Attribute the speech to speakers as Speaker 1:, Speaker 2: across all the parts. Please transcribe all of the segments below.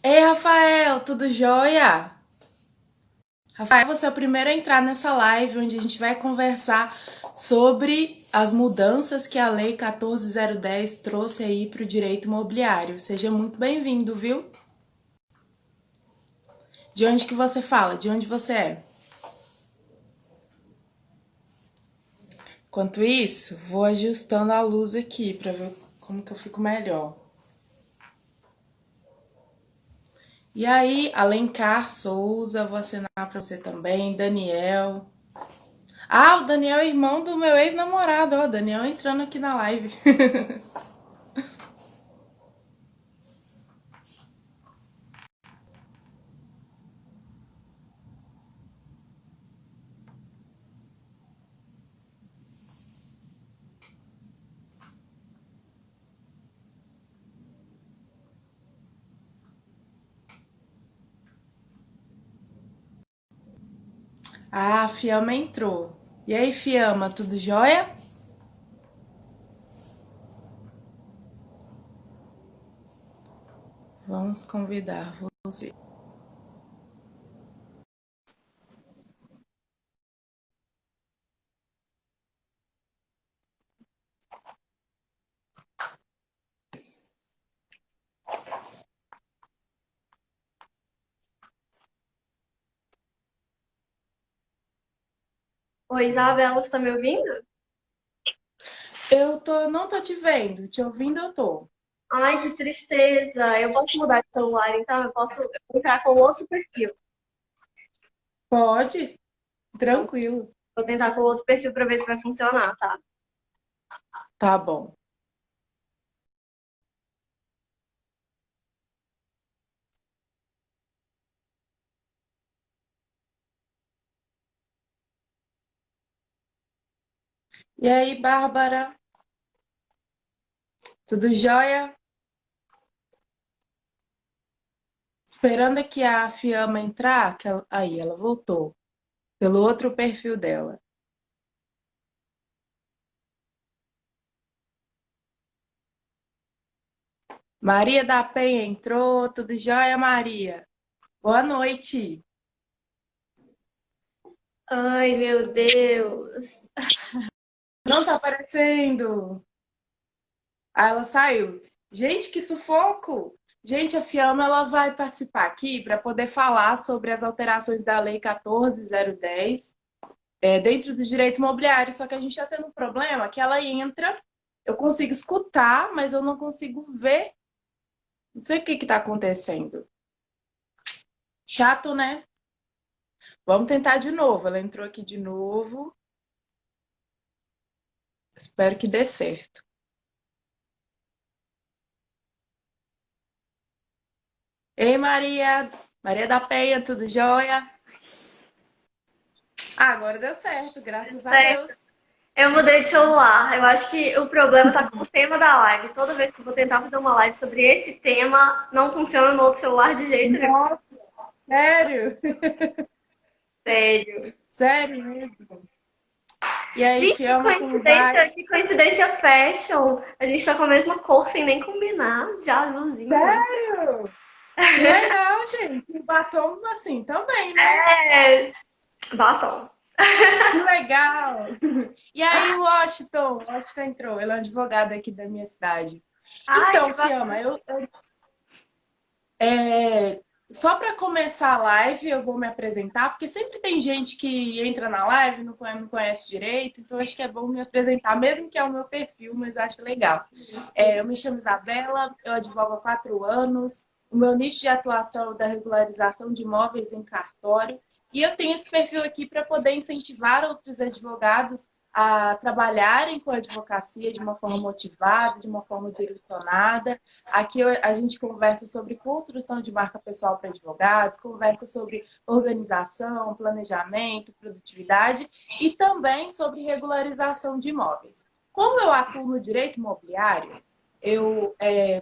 Speaker 1: Ei, Rafael, tudo jóia? Rafael, você é o primeiro a entrar nessa live onde a gente vai conversar sobre as mudanças que a Lei 14.010 trouxe aí para o direito imobiliário. Seja muito bem-vindo, viu? De onde que você fala? De onde você é? Enquanto isso, vou ajustando a luz aqui para ver como que eu fico melhor. E aí, Alencar Souza, vou assinar para você também. Daniel. Ah, o Daniel é irmão do meu ex-namorado, ó. Daniel entrando aqui na live. Ah, a Fiamma entrou. E aí, Fiamma, tudo jóia? Vamos convidar você.
Speaker 2: Oi, Isabela, você tá me ouvindo?
Speaker 1: Não tô te vendo, te ouvindo eu tô.
Speaker 2: Ai, que tristeza. Eu posso mudar de celular, então eu posso entrar com outro perfil.
Speaker 1: Pode?
Speaker 2: Então,
Speaker 1: Tranquilo.
Speaker 2: vou tentar com outro perfil pra ver se vai funcionar, tá?
Speaker 1: Tá bom. E aí, Bárbara, tudo jóia? Esperando aqui a Fiamma entrar, aí ela voltou, pelo outro perfil dela. Maria da Penha entrou, tudo jóia, Maria? Boa noite.
Speaker 2: Ai, meu Deus.
Speaker 1: Não tá aparecendo. Aí ela saiu. Gente, que sufoco! Gente, a Fiamma ela vai participar aqui para poder falar sobre as alterações da Lei 14.010 dentro do direito imobiliário. Só que a gente está tendo um problema que ela entra, eu consigo escutar, mas eu não consigo ver. Não sei o que está acontecendo. Chato, né? Vamos tentar de novo. Ela entrou aqui de novo. Espero que dê certo. Ei, Maria! Maria da Penha, tudo jóia? Ah, agora deu certo, graças a
Speaker 2: Certo.
Speaker 1: Deus.
Speaker 2: Eu mudei de celular. Eu acho que o problema tá com o tema da live. Toda vez que eu vou tentar fazer uma live sobre esse tema, não funciona no outro celular de jeito nenhum.
Speaker 1: Nossa, sério?
Speaker 2: Sério.
Speaker 1: Sério mesmo? E aí,
Speaker 2: Gente,
Speaker 1: Fiamma, como vai?
Speaker 2: que coincidência fashion. A gente tá com a mesma cor sem nem combinar, de azulzinho.
Speaker 1: Sério? Que legal, gente. E batom assim também, né?
Speaker 2: É, batom.
Speaker 1: Que legal. E aí, Washington entrou. Ele é um advogado aqui da minha cidade.
Speaker 2: Ai,
Speaker 1: Então,
Speaker 2: que
Speaker 1: Fiamma,
Speaker 2: bacana.
Speaker 1: só para começar a live, eu vou me apresentar, porque sempre tem gente que entra na live e não conhece direito, então acho que é bom me apresentar, mesmo que é o meu perfil, mas acho legal. Eu me chamo Isabela, eu advogo há 4 anos, o meu nicho de atuação é da regularização de imóveis em cartório, e eu tenho esse perfil aqui para poder incentivar outros advogados a trabalharem com a advocacia de uma forma motivada, de uma forma direcionada. Aqui a gente conversa sobre construção de marca pessoal para advogados, conversa sobre organização, planejamento, produtividade e também sobre regularização de imóveis. Como eu atuo no direito imobiliário, eu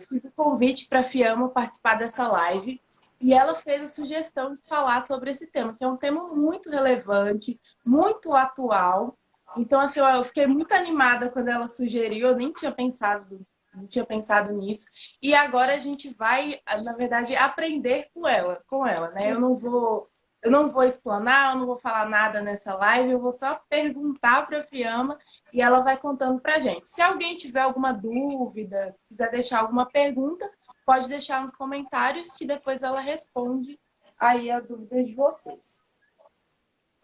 Speaker 1: fiz o convite para a Fiamma participar dessa live e ela fez a sugestão de falar sobre esse tema, que é um tema muito relevante, muito atual. Então, assim, eu fiquei muito animada quando ela sugeriu, eu nem tinha pensado não tinha pensado nisso. E agora a gente vai, na verdade, aprender com ela, né? Eu não vou explanar, eu não vou falar nada nessa live, eu vou só perguntar para a Fiamma e ela vai contando para a gente. Se alguém tiver alguma dúvida, quiser deixar alguma pergunta, pode deixar nos comentários que depois ela responde aí as dúvidas de vocês.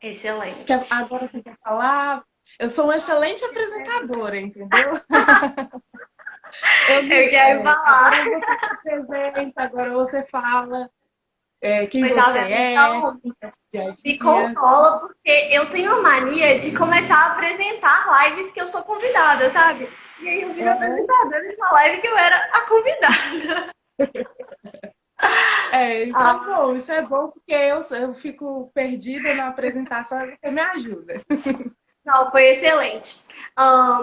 Speaker 2: Excelente.
Speaker 1: Agora você quer falar? Eu sou uma excelente apresentadora, entendeu?
Speaker 2: Eu quero falar.
Speaker 1: Agora você se apresenta, agora você fala quem
Speaker 2: Pois
Speaker 1: você
Speaker 2: então,
Speaker 1: quem é seu dia a
Speaker 2: me
Speaker 1: dia.
Speaker 2: controla, porque eu tenho a mania de começar a apresentar lives que eu sou convidada, sabe? E aí eu viro apresentadora de uma live que eu era a convidada.
Speaker 1: Bom, isso é bom porque eu fico perdida na apresentação e você me ajuda.
Speaker 2: Não, foi excelente.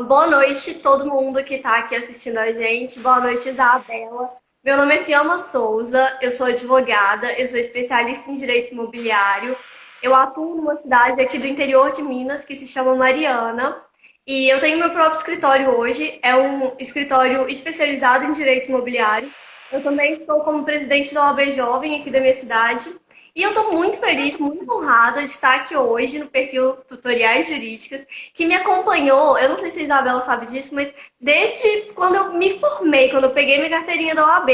Speaker 2: Boa noite todo mundo que está aqui assistindo a gente. Boa noite, Isabela. Meu nome é Fiamma Souza, eu sou advogada, eu sou especialista em direito imobiliário. Eu atuo numa cidade aqui do interior de Minas que se chama Mariana. E eu tenho meu próprio escritório hoje, é um escritório especializado em direito imobiliário. Eu também estou como presidente da OAB Jovem aqui da minha cidade. E eu estou muito feliz, muito honrada de estar aqui hoje no perfil Tutoriais Jurídicas, que me acompanhou, eu não sei se a Isabela sabe disso, mas desde quando eu me formei, quando eu peguei minha carteirinha da OAB,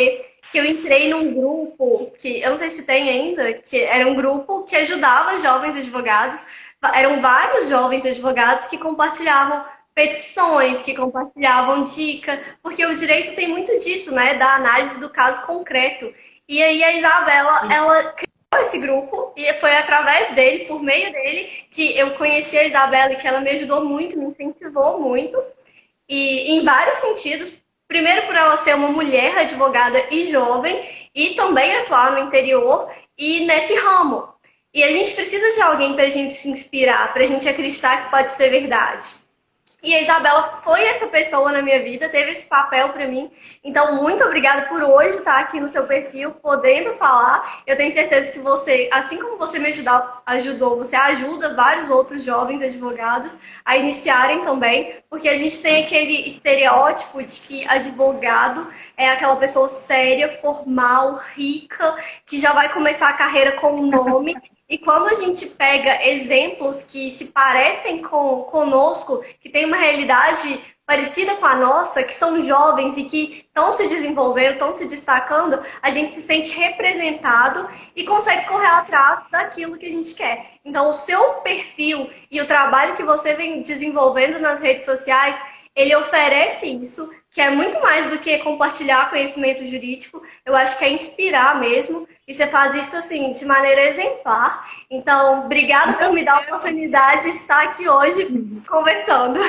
Speaker 2: que eu entrei num grupo, que eu não sei se tem ainda, que era um grupo que ajudava jovens advogados, eram vários jovens advogados que compartilhavam petições, que compartilhavam dica, porque o direito tem muito disso, né, da análise do caso concreto. E aí a Isabela, ela esse grupo e foi através dele, por meio dele, que eu conheci a Isabela e que ela me ajudou muito, me incentivou muito e em vários sentidos. Primeiro por ela ser uma mulher advogada e jovem e também atuar no interior e nesse ramo. E a gente precisa de alguém para a gente se inspirar, para a gente acreditar que pode ser verdade. E a Isabela foi essa pessoa na minha vida, teve esse papel para mim. Então, muito obrigada por hoje estar aqui no seu perfil, podendo falar. Eu tenho certeza que você, assim como você me ajudou, você ajuda vários outros jovens advogados a iniciarem também, porque a gente tem aquele estereótipo de que advogado é aquela pessoa séria, formal, rica, que já vai começar a carreira com um nome. E quando a gente pega exemplos que se parecem conosco, que tem uma realidade parecida com a nossa, que são jovens e que estão se desenvolvendo, estão se destacando, a gente se sente representado e consegue correr atrás daquilo que a gente quer. Então, o seu perfil e o trabalho que você vem desenvolvendo nas redes sociais, ele oferece isso, que é muito mais do que compartilhar conhecimento jurídico. Eu acho que é inspirar mesmo. E você faz isso, assim, de maneira exemplar. Então, obrigada por me dar a oportunidade de estar aqui hoje conversando.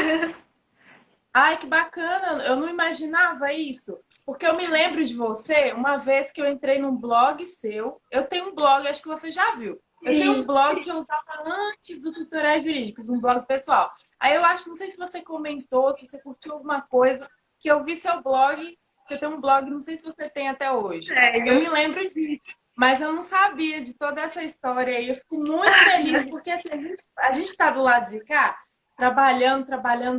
Speaker 1: Ai, que bacana! Eu não imaginava isso. Porque eu me lembro de você, uma vez que eu entrei num blog seu. Eu tenho um blog, acho que você já viu. Eu tenho um blog que eu usava antes do Tutoriais Jurídicos, um blog pessoal. Aí eu acho, não sei se você comentou, se você curtiu alguma coisa, que eu vi seu blog, você tem um blog, não sei se você tem até hoje. Eu me lembro disso, mas eu não sabia de toda essa história aí. Eu fico muito feliz, porque assim, a gente está do lado de cá, trabalhando,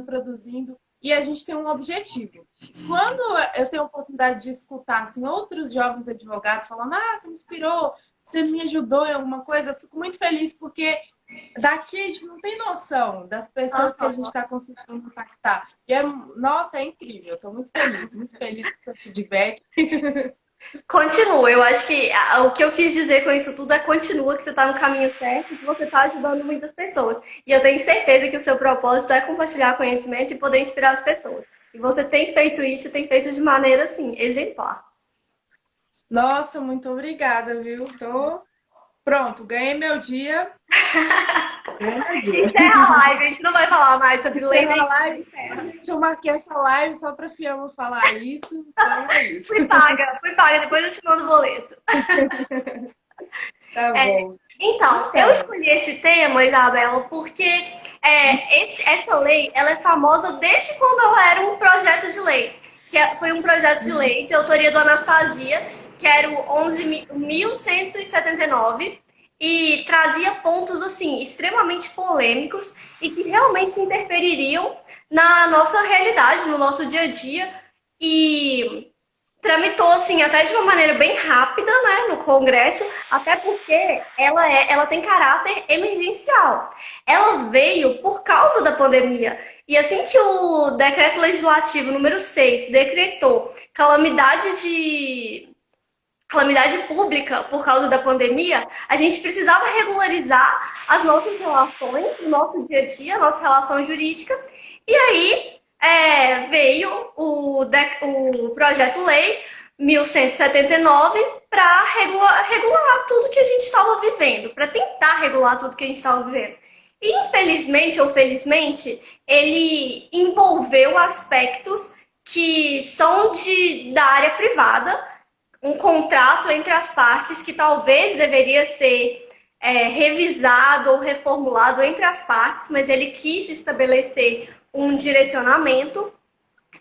Speaker 1: produzindo, e a gente tem um objetivo. Quando eu tenho a oportunidade de escutar assim, outros jovens advogados falando, você me inspirou, você me ajudou em alguma coisa, eu fico muito feliz, porque daqui a gente não tem noção das pessoas que a gente está conseguindo impactar. E nossa, é incrível. Estou muito feliz com esse feedback.
Speaker 2: Continua, eu acho que o que eu quis dizer com isso tudo é continua, que você está no caminho certo e que você está ajudando muitas pessoas. E eu tenho certeza que o seu propósito é compartilhar conhecimento e poder inspirar as pessoas. E você tem feito isso, tem feito de maneira, assim, exemplar.
Speaker 1: Nossa, muito obrigada, viu? Pronto, ganhei meu dia.
Speaker 2: Encerra a live, a gente não vai falar mais sobre lei.
Speaker 1: Eu marquei essa live só para a Fiamma falar isso. Então é isso.
Speaker 2: Fui paga, depois eu te mando o boleto.
Speaker 1: Tá bom.
Speaker 2: Então, eu escolhi esse tema, Isabela, porque essa lei ela é famosa desde quando ela era um projeto de lei. Foi um projeto de lei de autoria do Anastasia, que era o 11.179, e trazia pontos assim extremamente polêmicos e que realmente interfeririam na nossa realidade, no nosso dia a dia. e tramitou assim até de uma maneira bem rápida, né, no Congresso, até porque ela tem caráter emergencial. Ela veio por causa da pandemia. E assim que o decreto legislativo número 6 decretou calamidade pública por causa da pandemia, a gente precisava regularizar as nossas relações, o nosso dia a dia, a nossa relação jurídica. E aí veio o projeto-lei 1179 para regular tudo que a gente estava vivendo, para tentar regular tudo que a gente estava vivendo. E, infelizmente ou felizmente, ele envolveu aspectos que são da área privada, um contrato entre as partes que talvez deveria ser revisado ou reformulado entre as partes, mas ele quis estabelecer um direcionamento.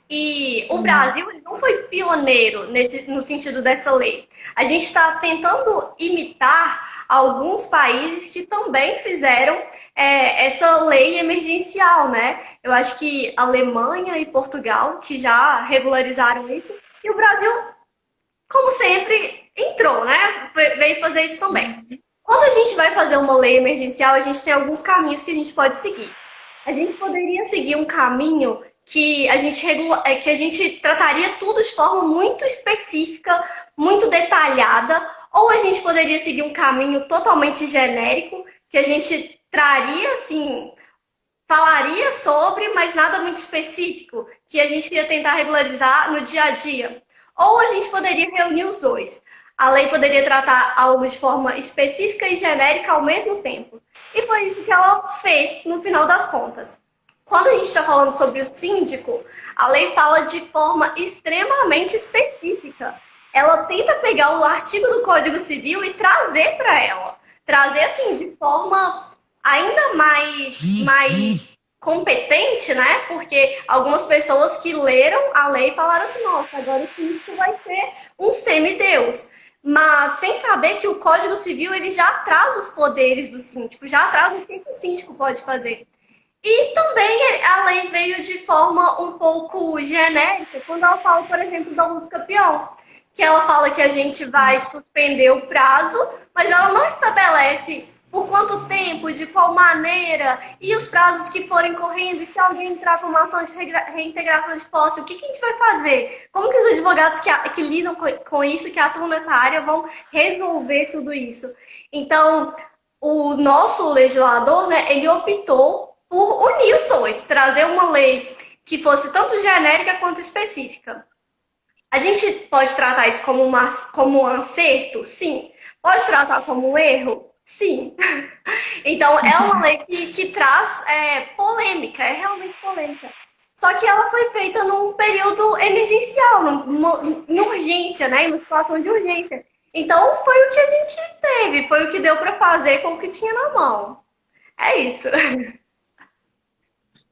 Speaker 2: E o Brasil não foi pioneiro no sentido dessa lei. A gente está tentando imitar alguns países que também fizeram essa lei emergencial, né? Eu acho que Alemanha e Portugal, que já regularizaram isso, e o Brasil, como sempre, entrou, né? Veio fazer isso também. Quando a gente vai fazer uma lei emergencial, a gente tem alguns caminhos que a gente pode seguir. A gente poderia seguir um caminho que a gente trataria tudo de forma muito específica, muito detalhada, ou a gente poderia seguir um caminho totalmente genérico, que a gente traria, assim, falaria sobre, mas nada muito específico, que a gente ia tentar regularizar no dia a dia. Ou a gente poderia reunir os dois. A lei poderia tratar algo de forma específica e genérica ao mesmo tempo. E foi isso que ela fez, no final das contas. Quando a gente está falando sobre o síndico, a lei fala de forma extremamente específica. Ela tenta pegar o artigo do Código Civil e trazer para ela. Trazer, assim, de forma ainda mais competente, né? Porque algumas pessoas que leram a lei falaram assim, nossa, agora o síndico vai ser um semideus. Mas sem saber que o Código Civil ele já traz os poderes do síndico, já traz o que o síndico pode fazer. E também a lei veio de forma um pouco genérica, quando ela fala, por exemplo, da luz campeão, que ela fala que a gente vai suspender o prazo, mas ela não estabelece por quanto tempo, de qual maneira, e os prazos que forem correndo, e se alguém entrar com uma ação de reintegração de posse, o que a gente vai fazer? Como que os advogados que lidam com isso, que atuam nessa área, vão resolver tudo isso? Então, o nosso legislador, né, ele optou por unir os dois, trazer uma lei que fosse tanto genérica quanto específica. A gente pode tratar isso como um acerto? Sim. Pode tratar como um erro? Sim. Então, é uma lei que traz polêmica, é realmente polêmica. Só que ela foi feita num período emergencial, numa urgência, né? Em uma situação de urgência. Então, foi o que a gente teve, foi o que deu para fazer com o que tinha na mão. É isso.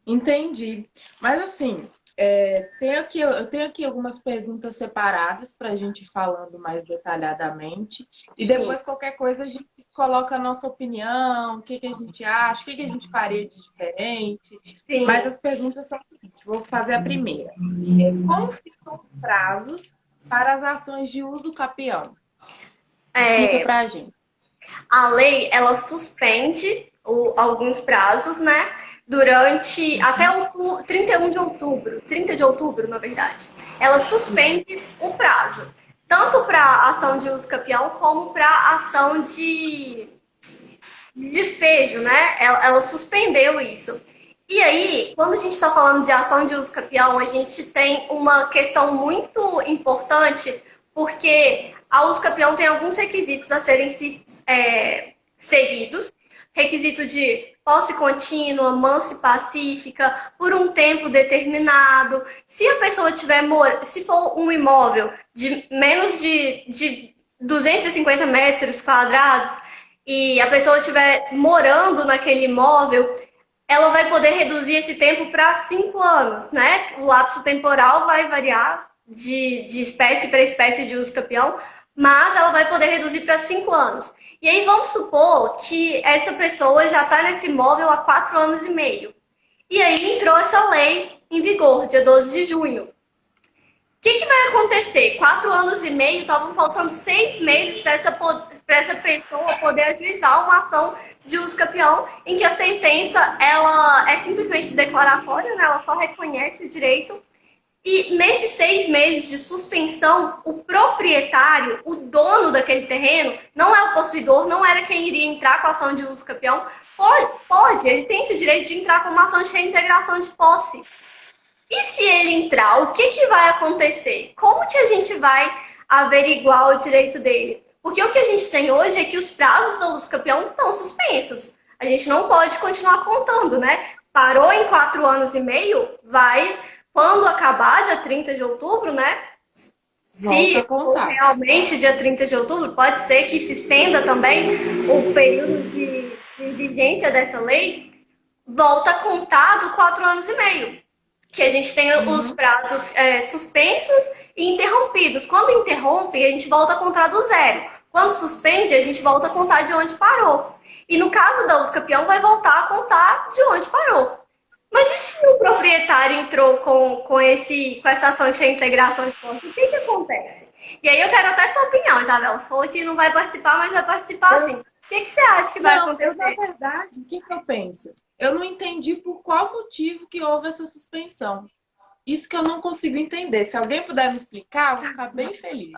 Speaker 1: Entendi. Mas assim, eu tenho aqui algumas perguntas separadas para a gente ir falando mais detalhadamente. E
Speaker 2: Sim.
Speaker 1: depois, qualquer coisa, a gente coloca a nossa opinião, o que a gente acha, o que a gente faria de diferente.
Speaker 2: Sim.
Speaker 1: Mas as perguntas são o seguinte: vou fazer a primeira. Como ficam os prazos para as ações de uso capião? Explica para a gente.
Speaker 2: A lei, ela suspende alguns prazos, né? Durante até o 31 de outubro, 30 de outubro, na verdade. Ela suspende o prazo, tanto para ação de uso capião como para ação de despejo, né? Ela suspendeu isso. E aí, quando a gente está falando de ação de uso capião, a gente tem uma questão muito importante, porque a uso capião tem alguns requisitos a serem seguidos. Requisito de posse contínua, mansa e pacífica, por um tempo determinado. Se a pessoa se for um imóvel de menos de 250 metros quadrados e a pessoa estiver morando naquele imóvel, ela vai poder reduzir esse tempo para 5 anos, né? O lapso temporal vai variar de espécie para espécie de uso capião, mas ela vai poder reduzir para 5 anos. E aí vamos supor que essa pessoa já está nesse imóvel há 4 anos e meio. E aí entrou essa lei em vigor, dia 12 de junho. que vai acontecer? 4 anos e meio, estavam faltando 6 meses para essa pessoa poder ajuizar uma ação de uso campeão, em que a sentença ela é simplesmente declaratória, né? Ela só reconhece o direito. E nesses 6 meses de suspensão, o proprietário, o dono daquele terreno, não é o possuidor, não era quem iria entrar com a ação de uso campeão. Pode, ele tem esse direito de entrar com uma ação de reintegração de posse. E se ele entrar, o que vai acontecer? Como que a gente vai averiguar o direito dele? Porque o que a gente tem hoje é que os prazos do uso campeão estão suspensos. A gente não pode continuar contando, né? Parou em 4 anos e meio, quando acabar, dia 30 de outubro, né? Se for realmente dia 30 de outubro, pode ser que se estenda também o período de vigência dessa lei, volta a contar do 4 anos e meio. Que a gente tem os prazos suspensos e interrompidos. Quando interrompe, a gente volta a contar do zero. Quando suspende, a gente volta a contar de onde parou. E no caso da uso campeão, vai voltar a contar de onde parou. Mas e se o proprietário entrou com essa ação de reintegração de posse? O que acontece? E aí eu quero até sua opinião, Isabela. Você falou que não vai participar, mas vai participar sim. O que você acha que vai acontecer?
Speaker 1: Na verdade, o que eu penso? Eu não entendi por qual motivo que houve essa suspensão. Isso que eu não consigo entender. Se alguém puder me explicar, eu vou ficar bem feliz.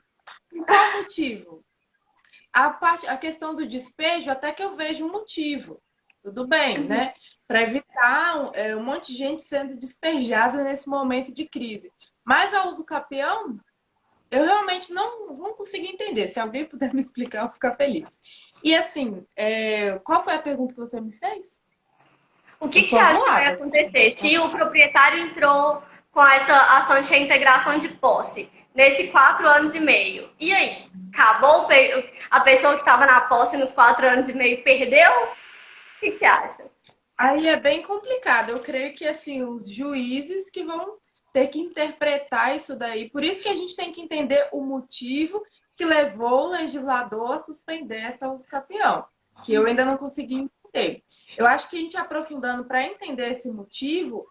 Speaker 1: Por qual motivo? A questão do despejo, até que eu vejo um motivo. Tudo bem, né? Para evitar um monte de gente sendo despejada nesse momento de crise. Mas a uso campeão, eu realmente não consigo entender. Se alguém puder me explicar, eu vou ficar feliz. E assim, qual foi a pergunta que você me fez?
Speaker 2: O que você acha que vai acontecer se o proprietário entrou com essa ação de reintegração de posse nesses 4 anos e meio? E aí? Acabou a pessoa que estava na posse nos 4 anos e meio perdeu? O que você acha?
Speaker 1: Aí é bem complicado. Eu creio que assim, os juízes que vão ter que interpretar isso daí. Por isso que a gente tem que entender o motivo que levou o legislador a suspender essa uso campeão, que eu ainda não consegui entender. Eu acho que a gente aprofundando para entender esse motivo,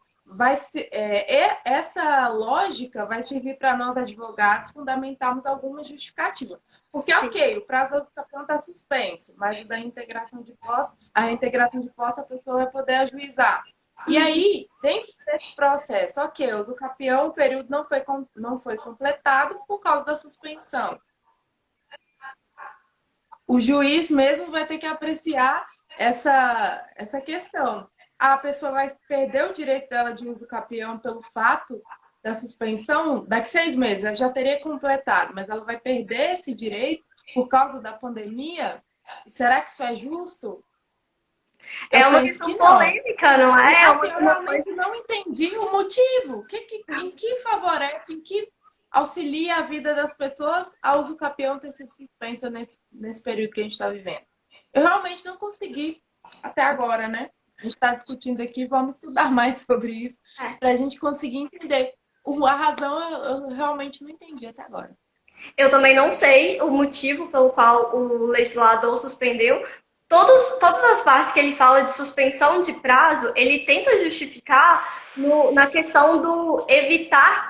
Speaker 1: essa lógica vai servir para nós advogados fundamentarmos alguma justificativa. Porque, ok, o prazo do campeão está suspenso, mas o da integração de posse, a pessoa vai poder ajuizar. E aí, dentro desse processo, ok, o do campeão, o período não foi completado por causa da suspensão. O juiz mesmo vai ter que apreciar essa questão. A pessoa vai perder o direito dela de uso campeão pelo fato da suspensão, daqui 6 meses, ela já teria completado, mas ela vai perder esse direito por causa da pandemia? Será que isso é justo?
Speaker 2: É uma questão polêmica, não é?
Speaker 1: Eu realmente não entendi o motivo. Em que favorece, em que auxilia a vida das pessoas a uso campeão ter sido suspensa nesse período que a gente está vivendo? Eu realmente não consegui até agora, né? A gente está discutindo aqui, vamos estudar mais sobre isso, para a gente conseguir entender. A razão eu realmente não entendi até agora.
Speaker 2: Eu também não sei o motivo pelo qual o legislador suspendeu. Todas as partes que ele fala de suspensão de prazo, ele tenta justificar na questão do evitar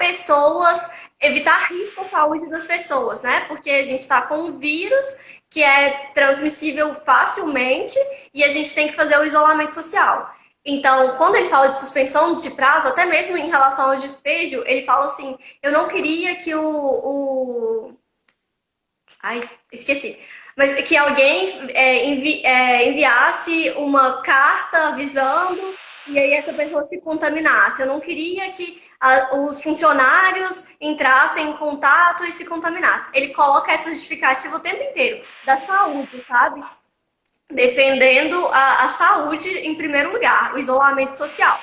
Speaker 2: risco à saúde das pessoas, né? Porque a gente está com um vírus que é transmissível facilmente e a gente tem que fazer o isolamento social. Então, quando ele fala de suspensão de prazo, até mesmo em relação ao despejo, ele fala assim, eu não queria que Ai, esqueci. Mas que alguém enviasse uma carta avisando e aí essa pessoa se contaminasse. Eu não queria que os funcionários entrassem em contato e se contaminassem. Ele coloca essa justificativa o tempo inteiro, da saúde, sabe? Defendendo a saúde em primeiro lugar, o isolamento social.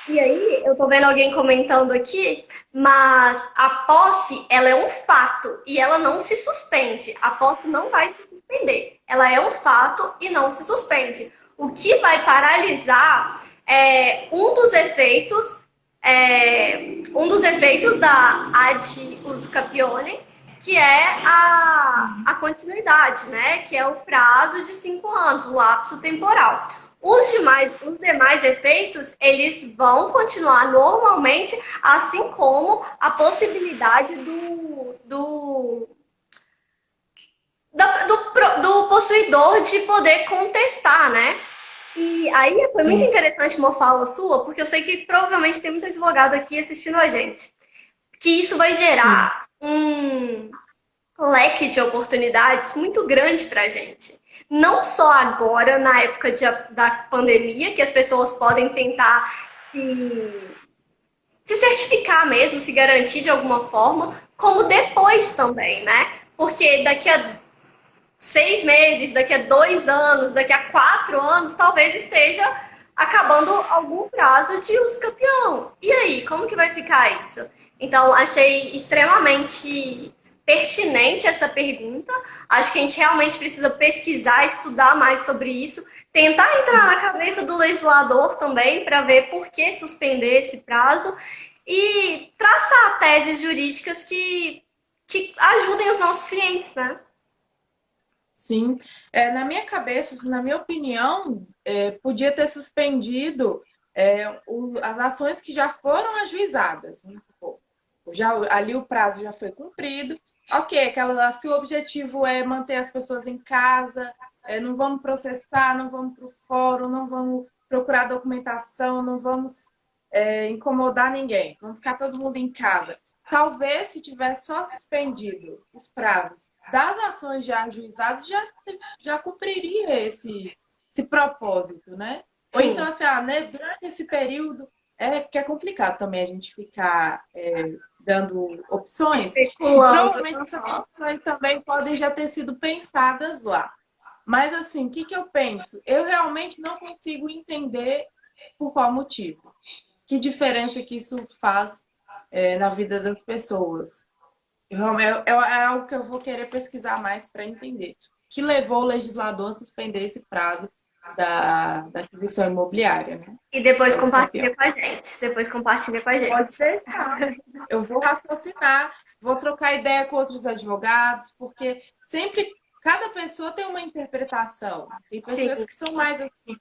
Speaker 2: E aí, eu tô vendo alguém comentando aqui, mas a posse, ela é um fato e ela não se suspende. A posse não vai se suspender. Ela é um fato e não se suspende. O que vai paralisar é um dos efeitos da ad usucapione, que é a continuidade, né? Que é o prazo de 5 anos, o lapso temporal. Os demais efeitos, eles vão continuar normalmente, assim como a possibilidade do possuidor de poder contestar, né? E aí foi muito
Speaker 1: Sim.
Speaker 2: interessante uma fala sua, porque eu sei que provavelmente tem muito advogado aqui assistindo a gente. Que isso vai
Speaker 1: Sim.
Speaker 2: gerar um leque de oportunidades muito grande para a gente. Não só agora, na época da pandemia, que as pessoas podem tentar se certificar mesmo, se garantir de alguma forma, como depois também, né? Porque daqui a 6 meses, daqui a 2 anos, daqui a 4 anos, talvez esteja acabando algum prazo de uso campeão. E aí, como que vai ficar isso? Então, achei extremamente pertinente essa pergunta. Acho que a gente realmente precisa pesquisar, estudar mais sobre isso, tentar entrar na cabeça do legislador também para ver por que suspender esse prazo e traçar teses jurídicas que ajudem os nossos clientes, né?
Speaker 1: Sim, na minha cabeça, assim, na minha opinião, podia ter suspendido as ações que já foram ajuizadas, vamos supor. Ali o prazo já foi cumprido. Ok, se o objetivo é manter as pessoas em casa, não vamos processar, não vamos para o fórum, não vamos procurar documentação, não vamos incomodar ninguém, vamos ficar todo mundo em casa. Talvez, se tivesse só suspendido os prazos das ações já ajuizadas, já cumpriria esse propósito, né? Ou
Speaker 2: Sim.
Speaker 1: então, assim, né, durante esse período, porque é complicado também a gente ficar dando opções, e
Speaker 2: Especulando.
Speaker 1: provavelmente essas opções também podem já ter sido pensadas lá. Mas, assim, o que eu penso? Eu realmente não consigo entender por qual motivo. Que diferença que isso faz na vida das pessoas. É algo que eu vou querer pesquisar mais para entender. Que levou o legislador a suspender esse prazo da aquisição imobiliária, né?
Speaker 2: E depois
Speaker 1: Para os
Speaker 2: compartilha
Speaker 1: campeões.
Speaker 2: com a gente. Depois compartilha com a gente.
Speaker 1: Pode ser, tá? Eu vou raciocinar, vou trocar ideia com outros advogados, porque sempre, cada pessoa tem uma interpretação. Tem
Speaker 2: Sim.
Speaker 1: pessoas que são mais assim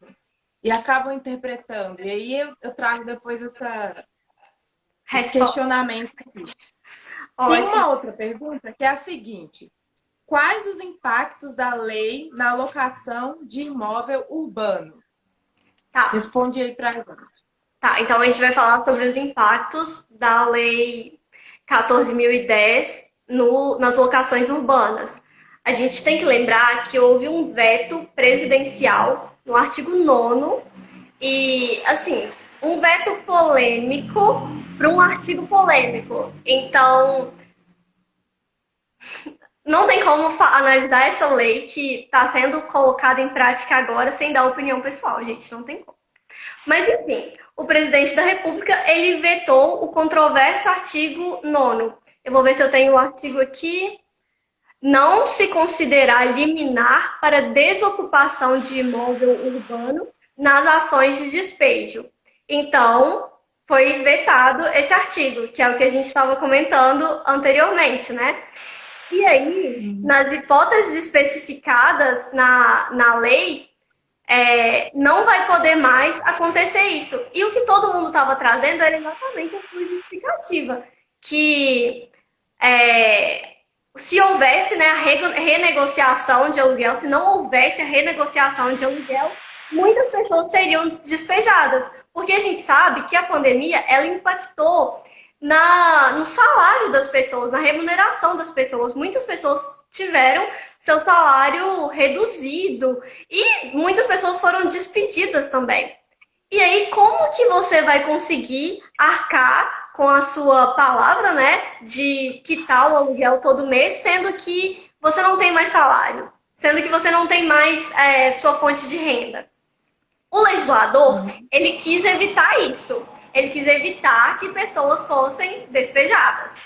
Speaker 1: e acabam interpretando. E aí eu trago depois esse questionamento aqui. Tem
Speaker 2: Ótimo.
Speaker 1: uma outra pergunta que é a seguinte: quais os impactos da lei na alocação de imóvel urbano?
Speaker 2: Tá.
Speaker 1: Responde aí para a gente.
Speaker 2: Tá, então a gente vai falar sobre os impactos da Lei 14.010 nas locações urbanas. A gente tem que lembrar que houve um veto presidencial no artigo 9º e, assim, um veto polêmico para um artigo polêmico. Então, não tem como analisar essa lei que está sendo colocada em prática agora sem dar opinião pessoal, gente, não tem como. Mas, enfim, o presidente da República, ele vetou o controverso artigo 9º. Eu vou ver se eu tenho o artigo aqui. Não se considerar liminar para desocupação de imóvel urbano nas ações de despejo. Então, foi vetado esse artigo, que é o que a gente estava comentando anteriormente, né? E aí, nas hipóteses especificadas na lei, não vai poder mais acontecer isso. E o que todo mundo estava trazendo era exatamente a sua justificativa, que se houvesse, né, a renegociação de aluguel, se não houvesse a renegociação de aluguel, muitas pessoas seriam despejadas. Porque a gente sabe que a pandemia, ela impactou no salário das pessoas, na remuneração das pessoas. Muitas pessoas tiveram seu salário reduzido e muitas pessoas foram despedidas também. E aí, como que você vai conseguir arcar com a sua palavra, né, de quitar o aluguel todo mês, sendo que você não tem mais salário, sendo que você não tem mais sua fonte de renda? O legislador, ele quis evitar isso. Ele quis evitar que pessoas fossem despejadas.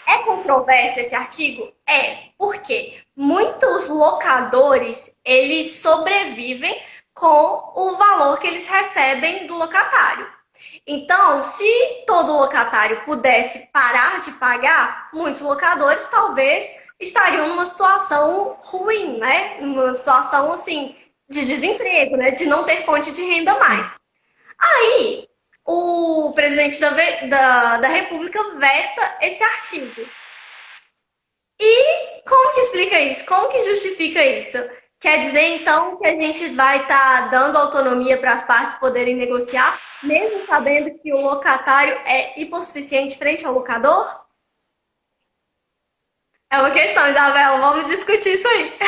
Speaker 2: É controverso esse artigo? É. Por quê? Muitos locadores, eles sobrevivem com o valor que eles recebem do locatário. Então, se todo locatário pudesse parar de pagar, muitos locadores talvez estariam numa situação ruim, né? Numa situação, assim, de desemprego, né? De não ter fonte de renda mais. Aí, o presidente da República veta esse artigo. E como que explica isso? Como que justifica isso? Quer dizer, então, que a gente vai estar dando autonomia para as partes poderem negociar, mesmo sabendo que o locatário é hipossuficiente frente ao locador? É uma questão, Isabel. Vamos discutir isso aí.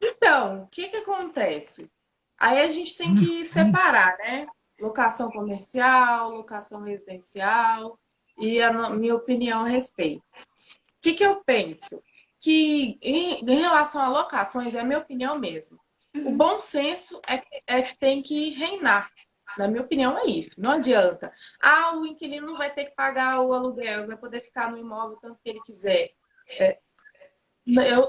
Speaker 1: Então, o que que acontece? Aí a gente tem que separar, né? Locação comercial, locação residencial e minha opinião a respeito. O que que eu penso? Que em relação a locações, é a minha opinião mesmo. O bom senso é que tem que reinar. Na minha opinião, é isso. Não adianta. Ah, o inquilino não vai ter que pagar o aluguel, vai poder ficar no imóvel tanto que ele quiser. É,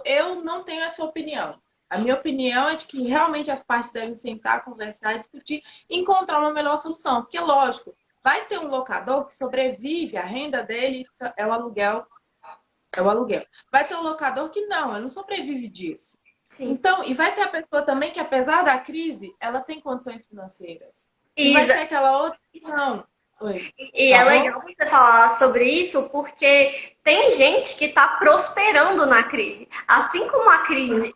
Speaker 1: eu não tenho essa opinião. A minha opinião é de que realmente as partes devem sentar, conversar, discutir e encontrar uma melhor solução. Porque, lógico, vai ter um locador que sobrevive, a renda dele é o aluguel. É o aluguel. Vai ter um locador que não, ele não sobrevive disso.
Speaker 2: Sim.
Speaker 1: Então, e vai ter a pessoa também que, apesar da crise, ela tem condições financeiras. E vai
Speaker 2: Isa,
Speaker 1: ter aquela outra que não. Oi.
Speaker 2: e é
Speaker 1: Tá bom?
Speaker 2: legal você falar sobre isso porque tem gente que está prosperando na crise. Assim como a crise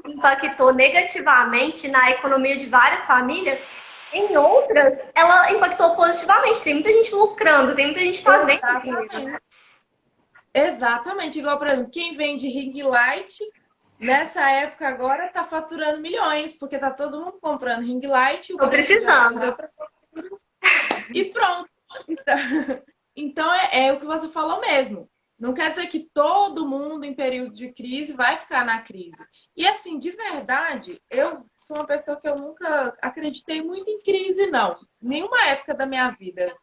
Speaker 2: impactou negativamente na economia de várias famílias, em outras ela impactou positivamente. Tem muita gente lucrando, tem muita gente fazendo dinheiro, né?
Speaker 1: Exatamente. Exatamente. Igual, por exemplo, quem vende ring light, nessa época agora tá faturando milhões, porque tá todo mundo comprando ring light, o
Speaker 2: Tô
Speaker 1: preço já caiu
Speaker 2: precisando.
Speaker 1: pra... e pronto. Então, então é o que você falou mesmo. Não quer dizer que todo mundo em período de crise vai ficar na crise. E assim, de verdade, eu sou uma pessoa que eu nunca acreditei muito em crise, não. Nenhuma época da minha vida.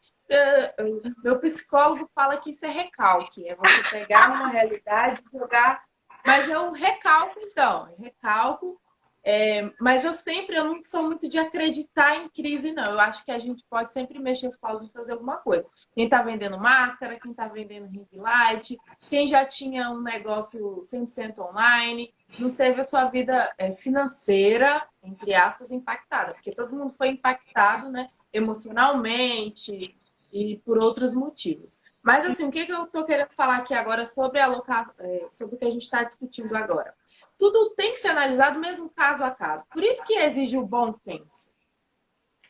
Speaker 1: Meu psicólogo fala que isso é recalque, é você pegar uma realidade e jogar. Mas eu recalco, então, eu recalco. Mas eu não sou muito de acreditar em crise, não. Eu acho que a gente pode sempre mexer os paus e fazer alguma coisa. Quem está vendendo máscara, quem está vendendo ring light, quem já tinha um negócio 100% online, não teve a sua vida financeira, entre aspas, impactada. Porque todo mundo foi impactado, né, emocionalmente e por outros motivos. Mas, assim, o que eu estou querendo falar aqui agora sobre sobre o que a gente está discutindo agora? Tudo tem que ser analisado mesmo caso a caso. Por isso que exige o bom senso,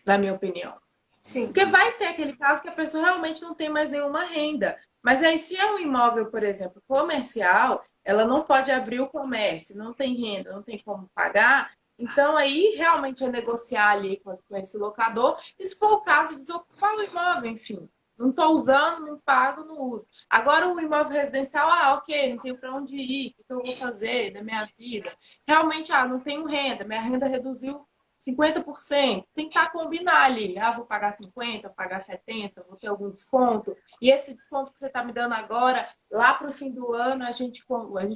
Speaker 1: na minha opinião.
Speaker 2: Sim.
Speaker 1: Porque vai ter aquele caso que a pessoa realmente não tem mais nenhuma renda. Mas aí, se é um imóvel, por exemplo, comercial, ela não pode abrir o comércio, não tem renda, não tem como pagar. Então, aí realmente é negociar ali com esse locador. E se for o caso, desocupar o imóvel, enfim. Não estou usando, não pago, não uso. Agora, o imóvel residencial, ok, não tenho para onde ir, o que eu vou fazer da minha vida? Realmente, não tenho renda, minha renda reduziu 50%. Tentar combinar ali. Vou pagar 50, vou pagar 70, vou ter algum desconto. E esse desconto que você está me dando agora, lá para o fim do ano, a gente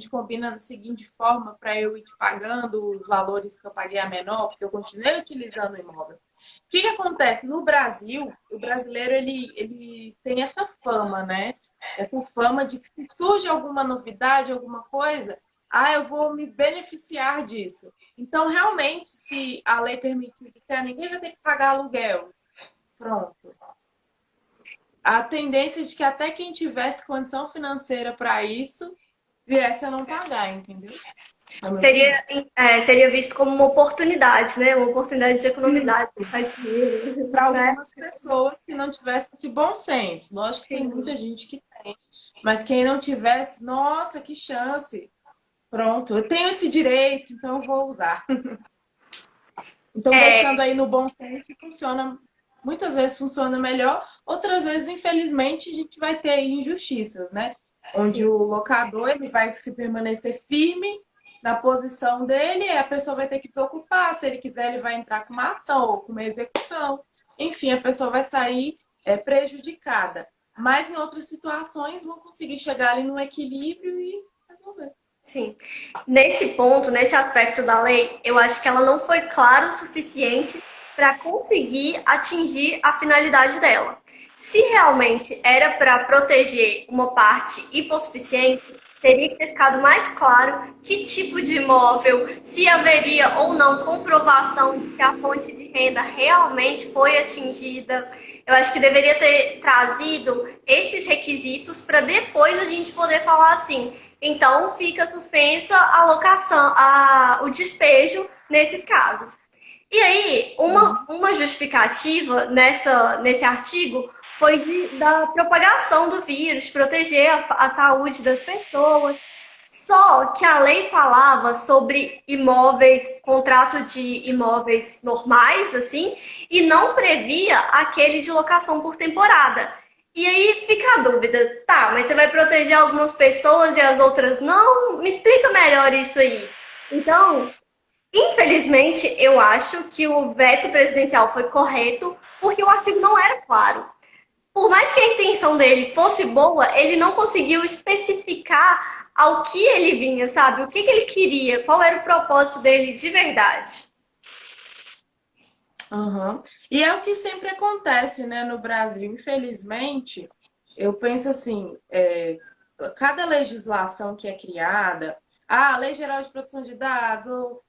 Speaker 1: combina da seguinte forma para eu ir te pagando os valores que eu paguei a menor, porque eu continuei utilizando o imóvel. O que acontece? No Brasil, o brasileiro ele tem essa fama, né? Essa fama de que se surge alguma novidade, alguma coisa, eu vou me beneficiar disso. Então, realmente, se a lei permitir que ninguém vai ter que pagar aluguel, pronto. A tendência é de que até quem tivesse condição financeira para isso viesse a não pagar, entendeu?
Speaker 2: Seria visto como uma oportunidade, né? Uma oportunidade de economizar, de faz dinheiro,
Speaker 1: Para
Speaker 2: né?
Speaker 1: algumas pessoas que não tivessem esse bom senso. Lógico que tem muita gente que tem. Mas quem não tivesse, nossa, que chance. Pronto, eu tenho esse direito, então eu vou usar. Então, deixando aí no bom senso, funciona. Muitas vezes funciona melhor, outras vezes, infelizmente, a gente vai ter injustiças, né? Onde
Speaker 2: Sim.
Speaker 1: o locador ele vai se permanecer firme na posição dele, e a pessoa vai ter que desocupar. Se ele quiser, ele vai entrar com uma ação ou com uma execução. Enfim, a pessoa vai sair prejudicada. Mas em outras situações vão conseguir chegar ali num equilíbrio e resolver.
Speaker 2: Sim. Nesse ponto, nesse aspecto da lei, eu acho que ela não foi clara o suficiente para conseguir atingir a finalidade dela. Se realmente era para proteger uma parte hipossuficiente, teria que ter ficado mais claro que tipo de imóvel, se haveria ou não comprovação de que a fonte de renda realmente foi atingida. Eu acho que deveria ter trazido esses requisitos para depois a gente poder falar assim. Então, fica suspensa a locação, o despejo nesses casos. E aí, uma justificativa nesse artigo foi da propagação do vírus, proteger a saúde das pessoas. Só que a lei falava sobre imóveis, contrato de imóveis normais, assim, e não previa aquele de locação por temporada. E aí fica a dúvida, tá, mas você vai proteger algumas pessoas e as outras não? Me explica melhor isso aí. Então, infelizmente, eu acho que o veto presidencial foi correto, porque o artigo não era claro. Por mais que a intenção dele fosse boa, ele não conseguiu especificar ao que ele vinha, sabe? O que ele queria, qual era o propósito dele de verdade.
Speaker 1: Uhum. E é o que sempre acontece, né, no Brasil. Infelizmente, eu penso assim, cada legislação que é criada, a Lei Geral de Proteção de Dados, ou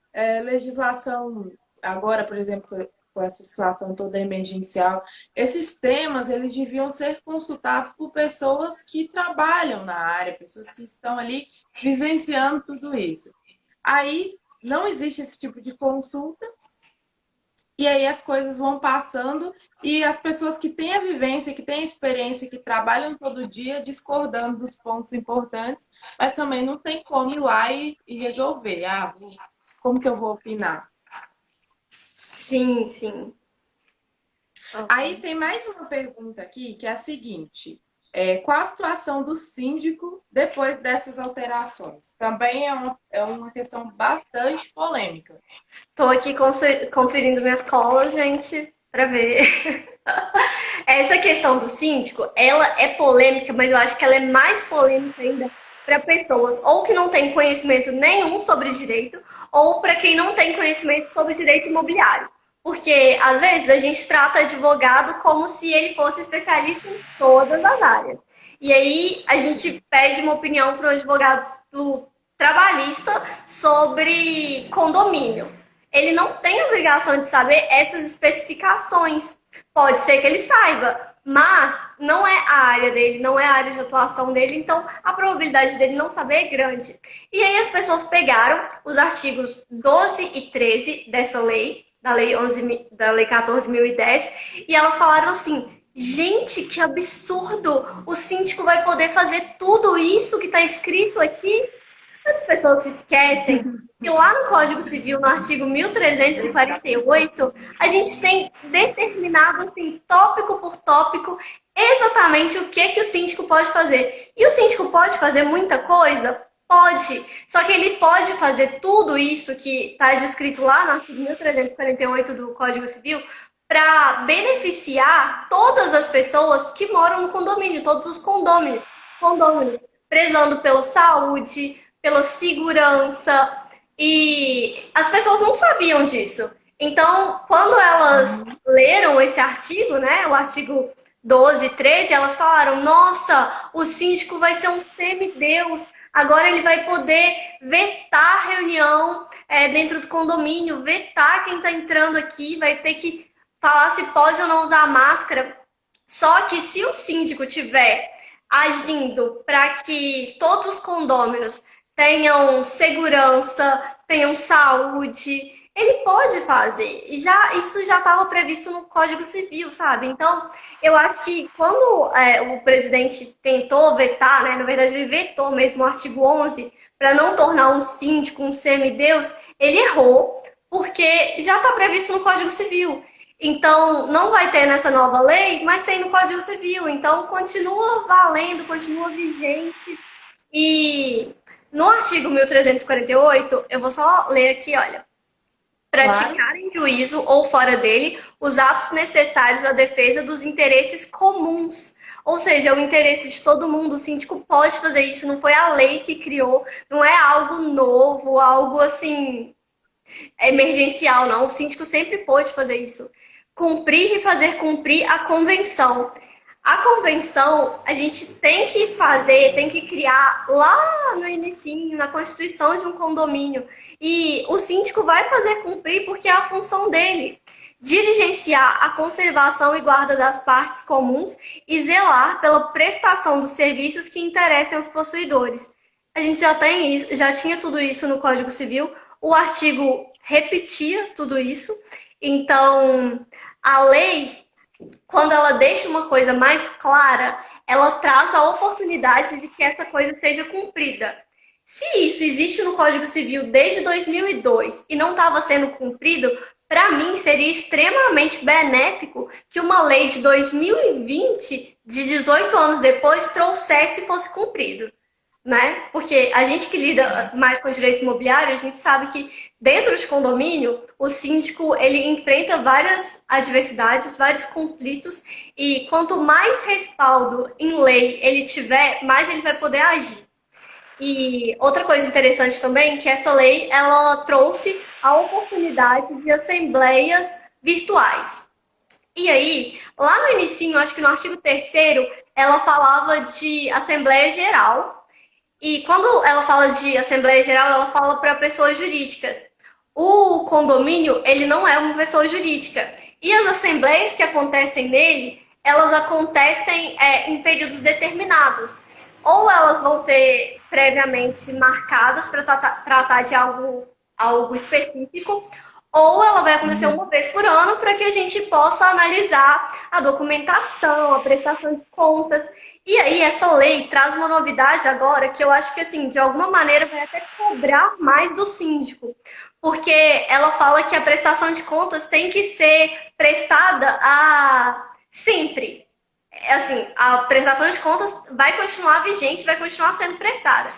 Speaker 1: legislação, agora, por exemplo, com essa situação toda emergencial, esses temas, eles deviam ser consultados por pessoas que trabalham na área, pessoas que estão ali vivenciando tudo isso. Aí, não existe esse tipo de consulta, e aí as coisas vão passando e as pessoas que têm a vivência, que têm a experiência, que trabalham todo dia, discordando dos pontos importantes, mas também não tem como ir lá e resolver. Como que eu vou opinar?
Speaker 2: Sim, sim.
Speaker 1: Aí tem mais uma pergunta aqui, que é a seguinte. Qual a situação do síndico depois dessas alterações? Também é uma questão bastante polêmica.
Speaker 2: Estou aqui conferindo minhas colas, gente, para ver. Essa questão do síndico, ela é polêmica, mas eu acho que ela é mais polêmica ainda para pessoas ou que não têm conhecimento nenhum sobre direito, ou para quem não tem conhecimento sobre direito imobiliário. Porque, às vezes, a gente trata advogado como se ele fosse especialista em todas as áreas. E aí, a gente pede uma opinião para o advogado trabalhista sobre condomínio. Ele não tem obrigação de saber essas especificações. Pode ser que ele saiba, mas não é a área dele, não é a área de atuação dele, então a probabilidade dele não saber é grande. E aí as pessoas pegaram os artigos 12 e 13 dessa lei, da lei 14.010, e elas falaram assim: gente, que absurdo! O síndico vai poder fazer tudo isso que está escrito aqui? As pessoas se esquecem que lá no Código Civil, no artigo 1348, a gente tem determinado, assim, tópico por tópico, exatamente o que o síndico pode fazer. E o síndico pode fazer muita coisa? Pode. Só que ele pode fazer tudo isso que está descrito lá no artigo 1348 do Código Civil para beneficiar todas as pessoas que moram no condomínio, todos os condôminos, prezando pela saúde, pela segurança, e as pessoas não sabiam disso. Então, quando elas leram esse artigo, né, o artigo 12, 13, elas falaram: nossa, o síndico vai ser um semideus, agora ele vai poder vetar reunião dentro do condomínio, vetar quem está entrando aqui, vai ter que falar se pode ou não usar máscara. Só que se o síndico tiver agindo para que todos os condôminos tenham segurança, tenham saúde, ele pode fazer. Isso já estava previsto no Código Civil, sabe? Então, eu acho que quando o presidente tentou vetar, né, na verdade ele vetou mesmo o artigo 11, para não tornar um síndico um semideus, ele errou, porque já está previsto no Código Civil. Então, não vai ter nessa nova lei, mas tem no Código Civil. Então, continua valendo, continua vigente. E no artigo 1348, eu vou só ler aqui, olha. Praticar em juízo ou fora dele os atos necessários à defesa dos interesses comuns. Ou seja, o interesse de todo mundo. O síndico pode fazer isso, não foi a lei que criou, não é algo novo, algo assim emergencial, não. O síndico sempre pôde fazer isso. Cumprir e fazer cumprir a convenção. A convenção, a gente tem que fazer, tem que criar lá no inicinho, na constituição de um condomínio. E o síndico vai fazer cumprir porque é a função dele. Dirigenciar a conservação e guarda das partes comuns e zelar pela prestação dos serviços que interessem aos possuidores. A gente já tem isso, já tinha tudo isso no Código Civil, o artigo repetia tudo isso. Então, a lei, quando ela deixa uma coisa mais clara, ela traz a oportunidade de que essa coisa seja cumprida. Se isso existe no Código Civil desde 2002 e não estava sendo cumprido, para mim seria extremamente benéfico que uma lei de 2020, de 18 anos depois, trouxesse e fosse cumprido. Né? Porque a gente que lida mais com direito imobiliário, a gente sabe que dentro de condomínio, o síndico ele enfrenta várias adversidades, vários conflitos, e quanto mais respaldo em lei ele tiver, mais ele vai poder agir. E outra coisa interessante também, que essa lei ela trouxe a oportunidade de assembleias virtuais. E aí, lá no inicinho, acho que no artigo 3º, ela falava de Assembleia Geral. E quando ela fala de Assembleia Geral, ela fala para pessoas jurídicas. O condomínio, ele não é uma pessoa jurídica. E as assembleias que acontecem nele, elas acontecem em períodos determinados. Ou elas vão ser previamente marcadas para tratar de algo específico, ou ela vai acontecer uma vez por ano para que a gente possa analisar a documentação, a prestação de contas. E aí essa lei traz uma novidade agora que eu acho que, assim, de alguma maneira vai até cobrar mais do síndico. Porque ela fala que a prestação de contas tem que ser prestada sempre. Assim, a prestação de contas vai continuar vigente, vai continuar sendo prestada.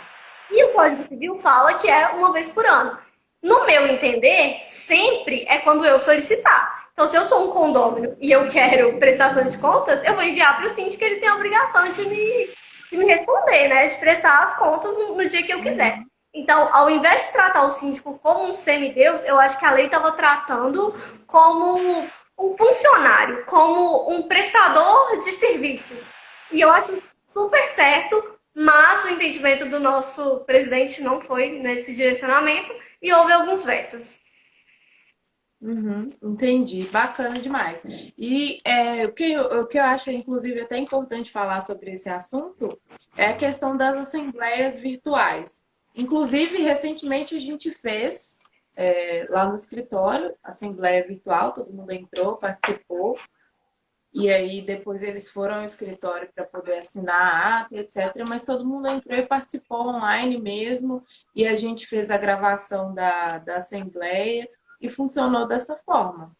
Speaker 2: E o Código Civil fala que é uma vez por ano. No meu entender, sempre é quando eu solicitar. Então, se eu sou um condômino e eu quero prestação de contas, eu vou enviar para o síndico, que ele tem a obrigação de me responder, né? De prestar as contas no dia que eu quiser. Então, ao invés de tratar o síndico como um semideus, eu acho que a lei estava tratando como um funcionário, como um prestador de serviços. E eu acho super certo, mas o entendimento do nosso presidente não foi nesse direcionamento e houve alguns vetos.
Speaker 1: Entendi, bacana demais. E o que eu acho, inclusive, até importante falar sobre esse assunto é a questão das assembleias virtuais. Inclusive, recentemente a gente fez lá no escritório, assembleia virtual, todo mundo entrou, participou, e aí depois eles foram ao escritório para poder assinar a ata, etc. Mas todo mundo entrou e participou online mesmo, e a gente fez a gravação da assembleia e funcionou dessa forma.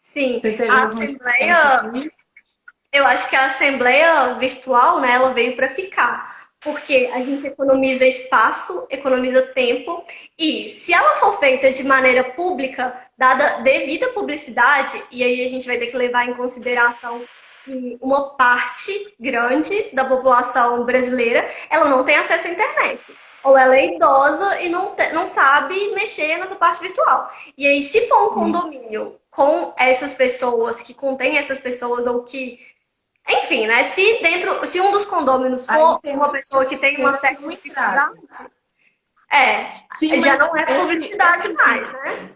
Speaker 2: Sim,
Speaker 1: Você teve
Speaker 2: a
Speaker 1: alguma
Speaker 2: assembleia,
Speaker 1: experiência com isso?
Speaker 2: eu acho que a assembleia virtual, né, ela veio para ficar. Porque a gente economiza espaço, economiza tempo, e se ela for feita de maneira pública, dada devida publicidade, e aí a gente vai ter que levar em consideração que uma parte grande da população brasileira, ela não tem acesso à internet. Ou ela é idosa e não sabe mexer nessa parte virtual. E aí, se for um condomínio com essas pessoas, que contém essas pessoas, ou que enfim, né? Se um dos condôminos for uma pessoa que tem uma certa dificuldade,
Speaker 1: Sim,
Speaker 2: já
Speaker 1: mas
Speaker 2: não é publicidade mais, né?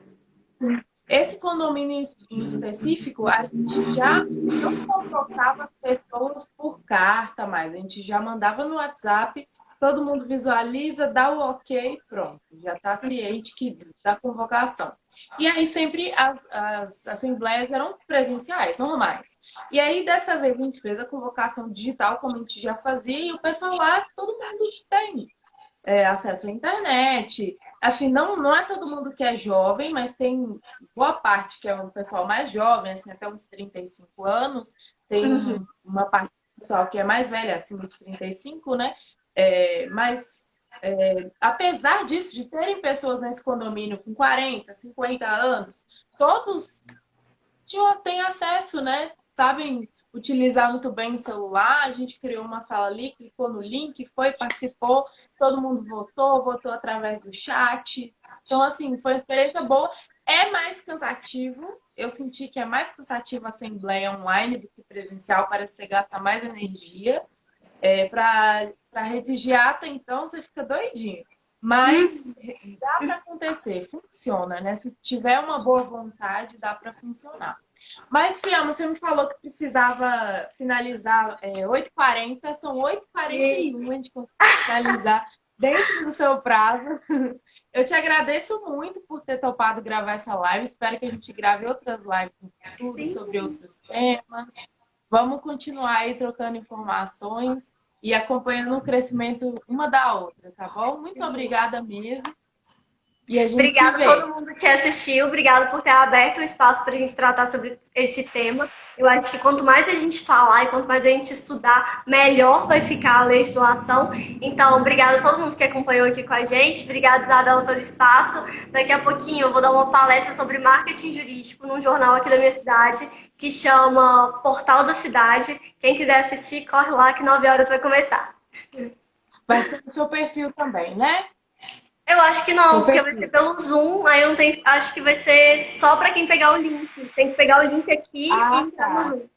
Speaker 1: esse condomínio em específico, a gente já não convocava pessoas por carta mais. A gente já mandava no WhatsApp, todo mundo visualiza, dá o ok, pronto. Já está ciente da convocação. E aí sempre as assembleias eram presenciais, normais. E aí dessa vez a gente fez a convocação digital, como a gente já fazia, e o pessoal lá, todo mundo tem acesso à internet. Assim, não é todo mundo que é jovem, mas tem boa parte que é um pessoal mais jovem, assim, até uns 35 anos. Tem uma parte do pessoal que é mais velha, acima de 35, né? Mas, apesar disso, de terem pessoas nesse condomínio com 40, 50 anos, todos têm acesso, né? Sabem utilizar muito bem o celular. A gente criou uma sala ali, clicou no link, participou, todo mundo votou através do chat. Então, assim, foi uma experiência boa. É mais cansativo. Eu senti que é mais cansativo a assembleia online do que presencial, parece que você gasta mais energia. Para redigir ata, então, você fica doidinho. Mas dá para acontecer, funciona, né? Se tiver uma boa vontade, dá para funcionar. Mas, Fiamma, você me falou que precisava finalizar 8h40, são 8h41, a gente conseguiu finalizar dentro do seu prazo. Eu te agradeço muito por ter topado gravar essa live. Espero que a gente grave outras lives no futuro
Speaker 2: Sim.
Speaker 1: sobre outros temas. Vamos continuar aí trocando informações e acompanhando o crescimento uma da outra, tá bom? Muito obrigada mesmo. E a gente se
Speaker 2: Obrigada a todo
Speaker 1: vê.
Speaker 2: mundo que assistiu, obrigada por ter aberto o espaço para a gente tratar sobre esse tema. Eu acho que quanto mais a gente falar e quanto mais a gente estudar, melhor vai ficar a legislação. Então, obrigada a todo mundo que acompanhou aqui com a gente. Obrigada, Isabela, pelo espaço. Daqui a pouquinho eu vou dar uma palestra sobre marketing jurídico num jornal aqui da minha cidade, que chama Portal da Cidade. Quem quiser assistir, corre lá que 9 horas vai começar.
Speaker 1: Vai ser no seu perfil também, né?
Speaker 2: Eu acho que não,
Speaker 1: Seu
Speaker 2: porque vai ser
Speaker 1: perfil.
Speaker 2: pelo Zoom, aí eu não tenho. Acho que vai ser só para quem pegar o link. Tem que pegar o link aqui e
Speaker 1: Ah,
Speaker 2: entrar no
Speaker 1: tá.
Speaker 2: Zoom.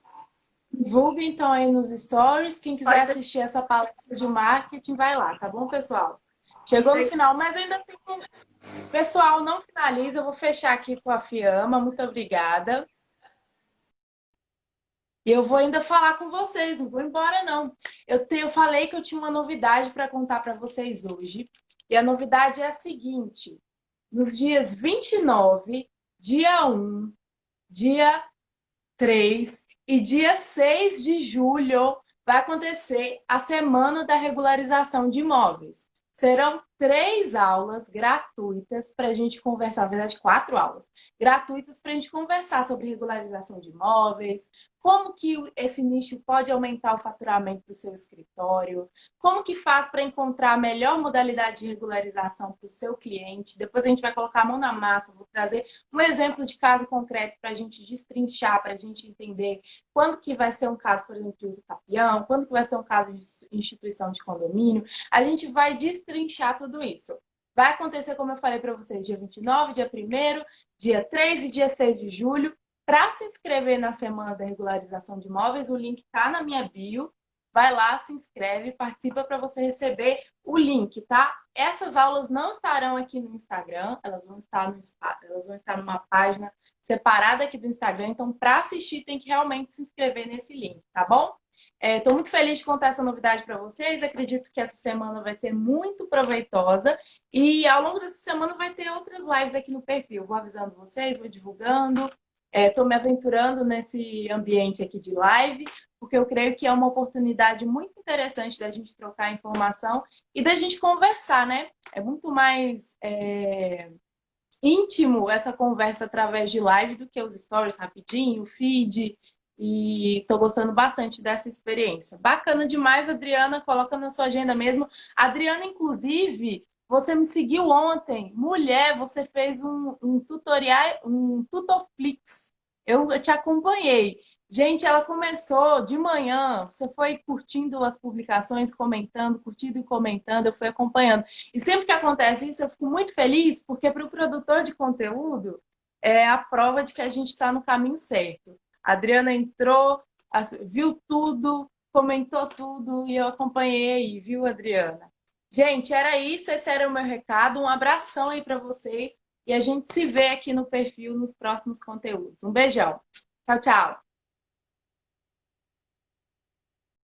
Speaker 1: Divulga então aí nos stories. Quem quiser
Speaker 2: Pode ser
Speaker 1: assistir essa palestra de marketing, vai lá, tá bom, pessoal?
Speaker 2: isso
Speaker 1: Chegou no
Speaker 2: aí.
Speaker 1: final, mas ainda tem. Pessoal, não finaliza. Eu vou fechar aqui com a Fiamma. Muito obrigada. E eu vou ainda falar com vocês, não vou embora, não. Eu falei que eu tinha uma novidade para contar para vocês hoje. E a novidade é a seguinte: nos dias 29, dia 1, dia 3 e dia 6 de julho, vai acontecer a Semana da Regularização de Imóveis. Serão 3 aulas gratuitas para a gente conversar, na verdade, 4 aulas gratuitas para a gente conversar sobre regularização de imóveis, como que esse nicho pode aumentar o faturamento do seu escritório, como que faz para encontrar a melhor modalidade de regularização para o seu cliente. Depois a gente vai colocar a mão na massa, vou trazer um exemplo de caso concreto para a gente destrinchar, para a gente entender quando que vai ser um caso, por exemplo, de uso capião, quando que vai ser um caso de instituição de condomínio. A gente vai destrinchar tudo isso. Vai acontecer, como eu falei para vocês, dia 29, dia 1º, dia 3 e dia 6 de julho. Para se inscrever na Semana da Regularização de Imóveis, o link está na minha bio. Vai lá, se inscreve, participa para você receber o link, tá? Essas aulas não estarão aqui no Instagram, elas vão estar numa página separada aqui do Instagram. Então, para assistir, tem que realmente se inscrever nesse link, tá bom? Estou muito feliz de contar essa novidade para vocês. Acredito que essa semana vai ser muito proveitosa. E ao longo dessa semana vai ter outras lives aqui no perfil. Vou avisando vocês, vou divulgando. Estou me aventurando nesse ambiente aqui de live, porque eu creio que é uma oportunidade muito interessante da gente trocar informação e da gente conversar, né? É muito mais íntimo essa conversa através de live do que os stories rapidinho, o feed. E estou gostando bastante dessa experiência. Bacana demais, Adriana. Coloca na sua agenda mesmo. Adriana, inclusive, você me seguiu ontem. Mulher, você fez um tutorial, um Tutorflix. Eu te acompanhei. Gente, ela começou de manhã. Você foi curtindo as publicações, comentando, curtindo e comentando. Eu fui acompanhando. E sempre que acontece isso, eu fico muito feliz, porque para o produtor de conteúdo é a prova de que a gente está no caminho certo. A Adriana entrou, viu tudo, comentou tudo e eu acompanhei, viu, Adriana? Gente, era isso, esse era o meu recado. Um abração aí para vocês e a gente se vê aqui no perfil nos próximos conteúdos. Um beijão. Tchau, tchau.